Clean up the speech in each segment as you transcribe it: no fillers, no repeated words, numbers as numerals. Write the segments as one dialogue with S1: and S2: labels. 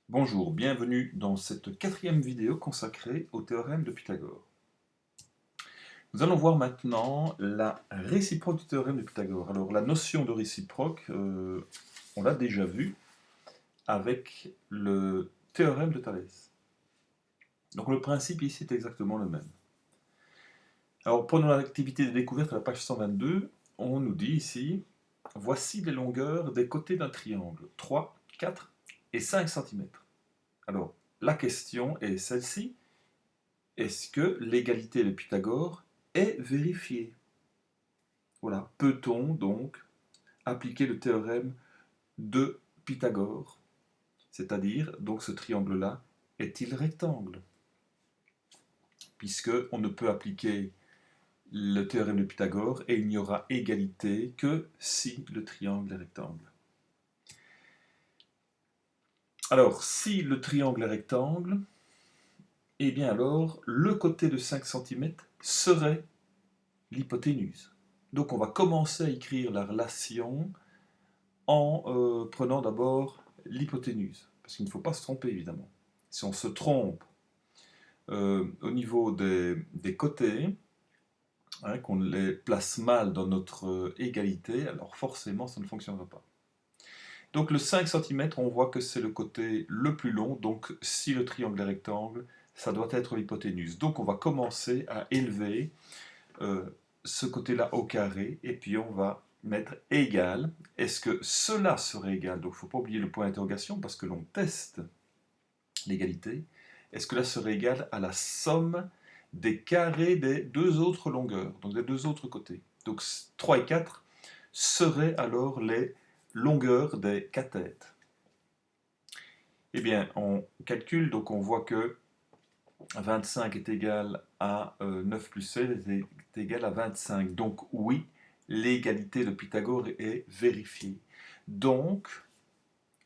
S1: Bonjour, bienvenue dans cette quatrième vidéo consacrée au théorème de Pythagore. Nous allons voir maintenant la réciproque du théorème de Pythagore. Alors la notion de réciproque, on l'a déjà vue avec le théorème de Thalès. Donc le principe ici est exactement le même. Alors prenons l'activité de découverte à la page 122, on nous dit ici, voici les longueurs des côtés d'un triangle, 3, 4 et 5 cm. Alors la question est celle-ci. Est-ce que l'égalité de Pythagore est vérifiée? Voilà. Peut-on donc appliquer le théorème de Pythagore? C'est-à-dire, donc ce triangle-là, est-il rectangle? Puisqu'on ne peut appliquer le théorème de Pythagore et il n'y aura égalité que si le triangle est rectangle. Alors, si le triangle est rectangle, eh bien alors, le côté de 5 cm serait l'hypoténuse. Donc on va commencer à écrire la relation en prenant d'abord l'hypoténuse, parce qu'il ne faut pas se tromper évidemment. Si on se trompe au niveau des côtés, hein, qu'on les place mal dans notre égalité, alors forcément ça ne fonctionnera pas. Donc le 5 cm, on voit que c'est le côté le plus long, donc si le triangle est rectangle, ça doit être l'hypoténuse. Donc on va commencer à élever ce côté-là au carré, et puis on va mettre égal. Est-ce que cela serait égal? Donc il ne faut pas oublier le point d'interrogation, parce que l'on teste l'égalité. Est-ce que là serait égal à la somme des carrés des deux autres longueurs, donc des deux autres côtés? Donc 3 et 4 seraient alors les longueurs des catètes. Eh bien, on calcule, donc on voit que 25 est égal à 9 plus 16 est égal à 25. Donc oui, l'égalité de Pythagore est vérifiée. Donc,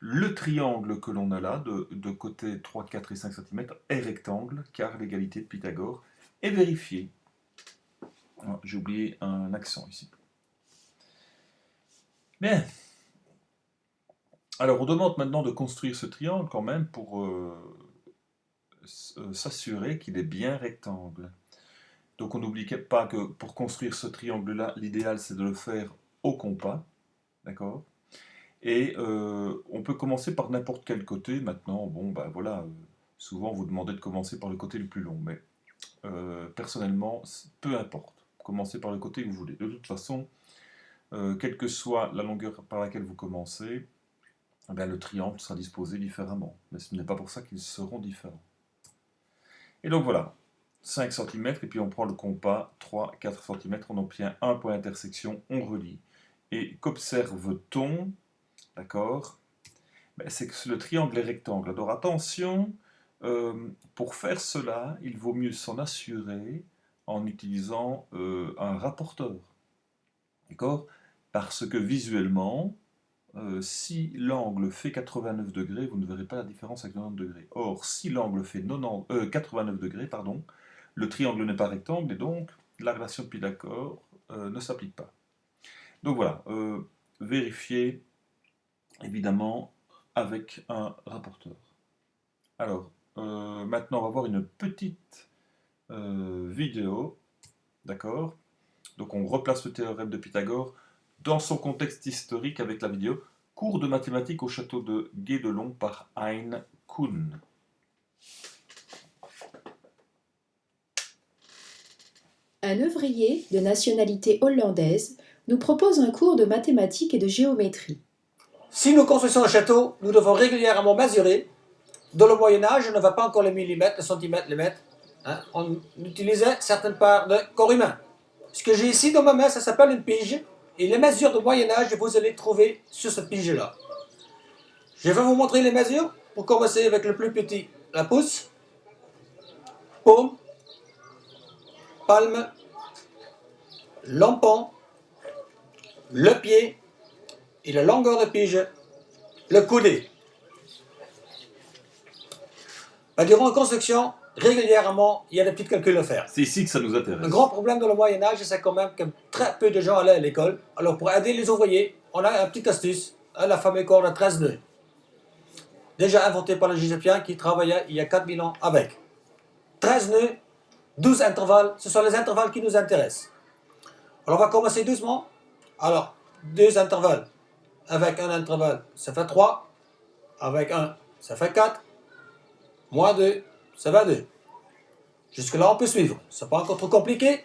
S1: le triangle que l'on a là, de côté 3, 4 et 5 cm, est rectangle, car l'égalité de Pythagore est vérifiée. J'ai oublié un accent ici. Bien. Alors, on demande maintenant de construire ce triangle quand même pour s'assurer qu'il est bien rectangle. Donc on n'oublie pas que pour construire ce triangle-là, l'idéal c'est de le faire au compas, d'accord? Et on peut commencer par n'importe quel côté. Maintenant, bon, ben voilà, souvent vous demandez de commencer par le côté le plus long, mais personnellement, peu importe. Commencez par le côté que vous voulez. De toute façon, quelle que soit la longueur par laquelle vous commencez, eh bien, le triangle sera disposé différemment. Mais ce n'est pas pour ça qu'ils seront différents. Et donc voilà, 5 cm, et puis on prend le compas, 3, 4 cm, on obtient un point d'intersection, on relie. Et qu'observe-t-on? D'accord? Ben, c'est que le triangle est rectangle. Alors attention, pour faire cela, il vaut mieux s'en assurer en utilisant un rapporteur. D'accord? Parce que visuellement, si l'angle fait 89 degrés, vous ne verrez pas la différence avec 90 degrés. Or, si l'angle fait 89 degrés, pardon, le triangle n'est pas rectangle et donc la relation de Pythagore ne s'applique pas. Donc voilà, vérifiez évidemment avec un rapporteur. Alors, maintenant on va voir une petite vidéo, d'accord? Donc on replace le théorème de Pythagore dans son contexte historique avec la vidéo Cours de mathématiques au château de Guédelon par Hein Koen.
S2: Un ouvrier de nationalité hollandaise nous propose un cours de mathématiques et de géométrie.
S3: Si nous construisons un château, nous devons régulièrement mesurer. Dans le Moyen-Âge, on ne va pas encore les millimètres, les centimètres, les mètres. On utilisait certaines parts de corps humain. Ce que j'ai ici dans ma main, ça s'appelle une pige. Et les mesures du Moyen-Âge, vous allez trouver sur cette pige-là. Je vais vous montrer les mesures. Pour commencer avec le plus petit, la pouce, paume, palme, l'empont, le pied et la longueur de pige, le coudé. Durant la construction, régulièrement, il y a des petits calculs à faire.
S1: C'est ici que ça nous intéresse.
S3: Le grand problème dans le Moyen-Âge, c'est quand même que très peu de gens allaient à l'école. Alors pour aider les ouvriers, on a une petite astuce, la fameuse corde à 13 nœuds. déjà inventé par les Égyptiens qui travaillaient il y a 4000 ans avec. 13 nœuds, 12 intervalles, ce sont les intervalles qui nous intéressent. Alors on va commencer doucement. Alors, 2 intervalles. Avec un intervalle, ça fait 3. Avec un, ça fait 4. Moins 2, ça va 2. Jusque-là, on peut suivre. Ce n'est pas encore trop compliqué.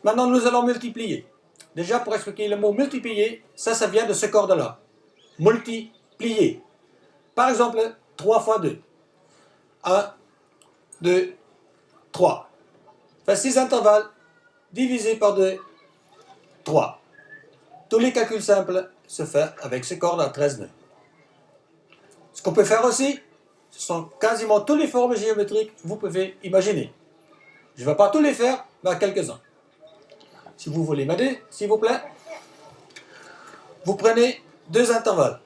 S3: Maintenant, nous allons multiplier. Déjà, pour expliquer le mot multiplier, ça vient de ce corde-là. Multiplier. Par exemple, 3 fois 2. 1, 2, 3. Fait 6 intervalles divisé par 2, 3. Tous les calculs simples se font avec ce corde à 13 nœuds. Ce qu'on peut faire aussi, ce sont quasiment toutes les formes géométriques que vous pouvez imaginer. Je ne vais pas tous les faire, mais quelques-uns. Si vous voulez m'aider, s'il vous plaît, vous prenez 2 intervalles.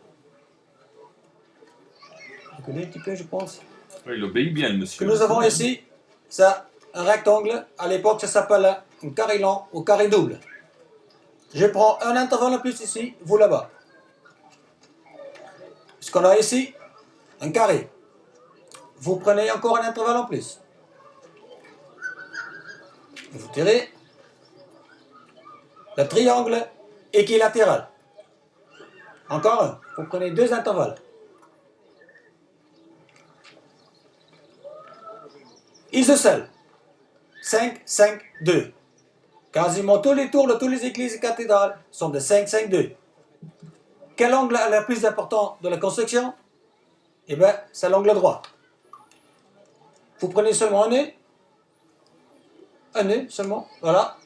S3: Vous connaissez un petit peu, je pense.
S1: Oui, il obéit bien, le
S3: Ce
S1: monsieur.
S3: que nous avons ici, c'est un rectangle. À l'époque, ça s'appelle un carré lent ou carré double. Je prends un intervalle en plus ici, vous là-bas. Ce qu'on a ici, un carré. Vous prenez encore un intervalle en plus. Vous tirez le triangle équilatéral. Encore un. Vous prenez 2 intervalles. Isocèle. 5, 5, 2. Quasiment tous les tours de toutes les églises et cathédrales sont de 5, 5, 2. Quel angle est le plus important de la construction? Eh bien, c'est l'angle droit. Vous prenez seulement un nœud seulement, voilà.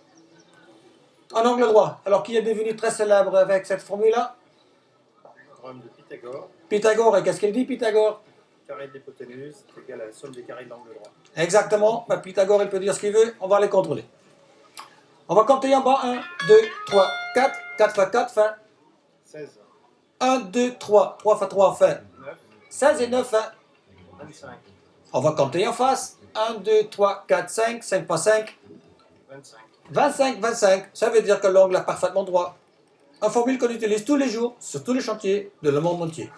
S3: Un angle droit. Alors, qui est devenu très célèbre avec cette formule-là?
S4: Le théorème de Pythagore,
S3: Pythagore. Et qu'est-ce qu'il dit, Pythagore?
S4: carré de l'hypoténuse est égal à la somme des carrés de l'angle droit.
S3: Exactement. Ben, Pythagore, il peut dire ce qu'il veut. On va les contrôler. On va compter en bas. 1, 2, 3, 4. 4 fois 4 fait
S4: 16,
S3: 1, 2, 3. 3 fois 3 fait
S4: 9,
S3: 16 et 9 fait.
S4: 25,
S3: On va compter en face. 1, 2, 3, 4, 5. 5 fois 5.
S4: 25.
S3: 25, 25. Ça veut dire que l'angle est parfaitement droit. Une formule qu'on utilise tous les jours sur tous les chantiers de le monde entier.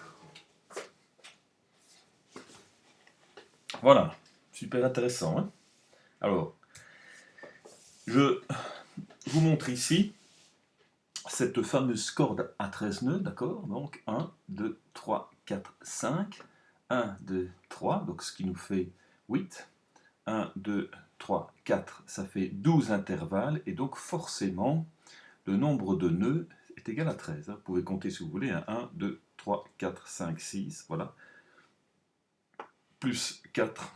S1: Voilà, super intéressant. Hein. Alors, je vous montre ici cette fameuse corde à 13 nœuds, d'accord? Donc 1, 2, 3, 4, 5. 1, 2, 3, donc ce qui nous fait 8. 1, 2, 3, 4, ça fait 12 intervalles, et donc forcément, le nombre de nœuds est égal à 13. Hein. Vous pouvez compter si vous voulez, hein. 1, 2, 3, 4, 5, 6, voilà. Plus 4,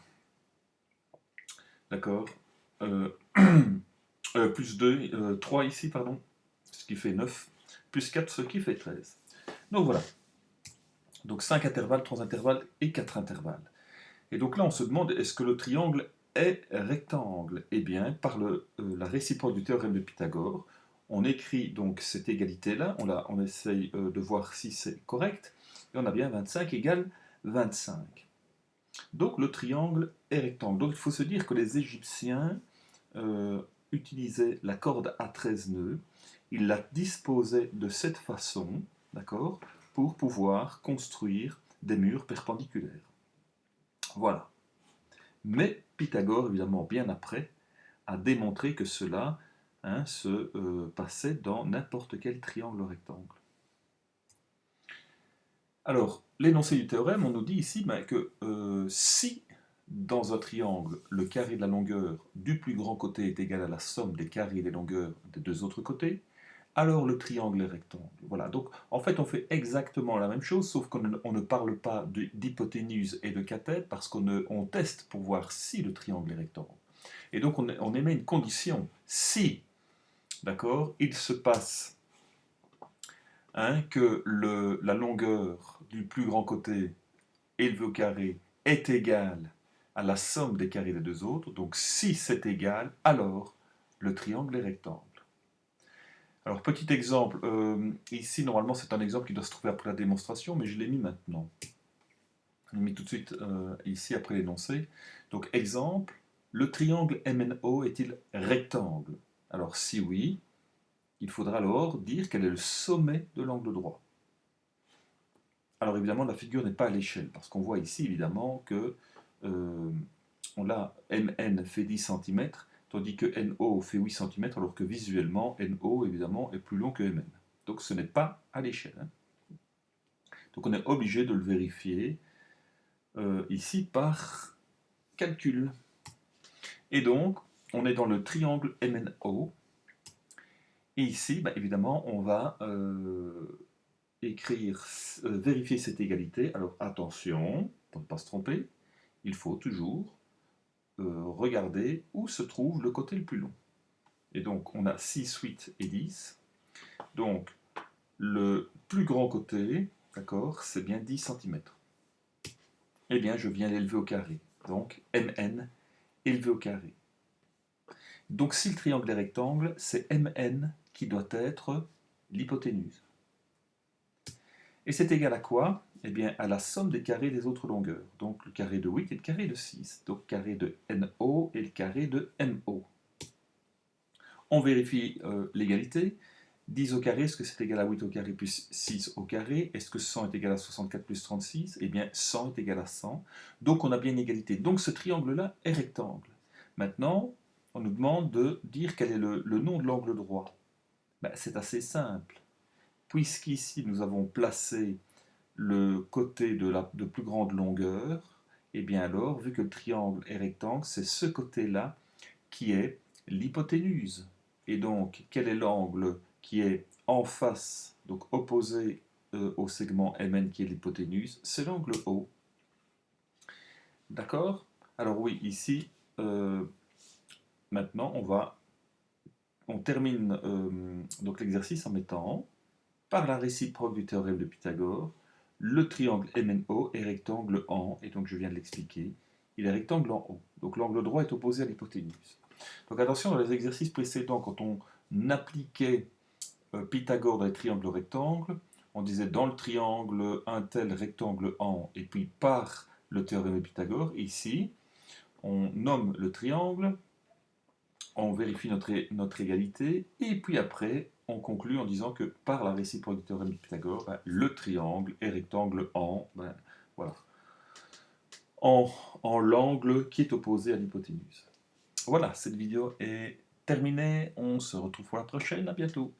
S1: d'accord, plus 2, 3 ici, pardon, ce qui fait 9, plus 4, ce qui fait 13. Donc voilà. Donc 5 intervalles, 3 intervalles et 4 intervalles. Et donc là, on se demande, est-ce que le triangle est rectangle? Eh bien, par la réciproque du théorème de Pythagore, on écrit donc cette égalité-là, on essaye de voir si c'est correct, et on a bien 25 égale 25. Donc le triangle est rectangle. Donc il faut se dire que les Égyptiens utilisaient la corde à 13 nœuds, ils la disposaient de cette façon, d'accord, pour pouvoir construire des murs perpendiculaires. Voilà. Mais Pythagore, évidemment, bien après, a démontré que cela se passait dans n'importe quel triangle rectangle. Alors, l'énoncé du théorème, on nous dit ici que si dans un triangle, le carré de la longueur du plus grand côté est égal à la somme des carrés des longueurs des deux autres côtés, alors le triangle est rectangle. Voilà, donc en fait on fait exactement la même chose, sauf qu'on ne parle pas d'hypoténuse et de cathète, parce qu'on teste pour voir si le triangle est rectangle. Et donc on émet une condition, si, d'accord, il se passe que la longueur du plus grand côté élevé au carré est égale à la somme des carrés des deux autres, donc si c'est égal, alors le triangle est rectangle. Alors, petit exemple, ici, normalement, c'est un exemple qui doit se trouver après la démonstration, mais je l'ai mis maintenant. Je l'ai mis tout de suite ici, après l'énoncé. Donc, exemple, le triangle MNO est-il rectangle? Alors, si oui, il faudra alors dire quel est le sommet de l'angle droit. Alors évidemment, la figure n'est pas à l'échelle, parce qu'on voit ici évidemment que on a MN fait 10 cm, tandis que NO fait 8 cm, alors que visuellement, NO évidemment est plus long que MN. Donc ce n'est pas à l'échelle. Hein. Donc on est obligé de le vérifier ici par calcul. Et donc, on est dans le triangle MNO. Et ici, bah, évidemment, on va vérifier cette égalité. Alors attention, pour ne pas se tromper, il faut toujours regarder où se trouve le côté le plus long. Et donc, on a 6, 8 et 10. Donc, le plus grand côté, d'accord, c'est bien 10 cm. Eh bien, je viens l'élever au carré. Donc, MN élevé au carré. Donc, si le triangle est rectangle, c'est MN qui doit être l'hypoténuse. Et c'est égal à quoi? Eh bien, à la somme des carrés des autres longueurs. Donc, le carré de 8 et le carré de 6. Donc, carré de NO et le carré de MO. On vérifie l'égalité. 10 au carré, est-ce que c'est égal à 8 au carré plus 6 au carré? Est-ce que 100 est égal à 64 plus 36? Eh bien, 100 est égal à 100. Donc, on a bien une égalité. Donc, ce triangle-là est rectangle. Maintenant, on nous demande de dire quel est le nom de l'angle droit. Ben, c'est assez simple. Puisqu'ici, nous avons placé le côté de plus grande longueur, eh bien alors, vu que le triangle est rectangle, c'est ce côté-là qui est l'hypoténuse. Et donc, quel est l'angle qui est en face, donc opposé au segment MN qui est l'hypoténuse? C'est l'angle O. D'accord? Alors oui, ici, maintenant, on termine donc l'exercice en mettant, par la réciproque du théorème de Pythagore, le triangle MNO est rectangle en, et donc je viens de l'expliquer, il est rectangle en haut. Donc l'angle droit est opposé à l'hypoténuse. Donc attention, dans les exercices précédents, quand on appliquait Pythagore dans les triangles rectangles, on disait dans le triangle un tel rectangle en, et puis par le théorème de Pythagore, ici, on nomme le triangle, on vérifie notre égalité, et puis après, on conclut en disant que par la réciproque du théorème de Pythagore, ben, le triangle est rectangle en, ben, voilà, en l'angle qui est opposé à l'hypoténuse. Voilà, cette vidéo est terminée, on se retrouve pour la prochaine, à bientôt.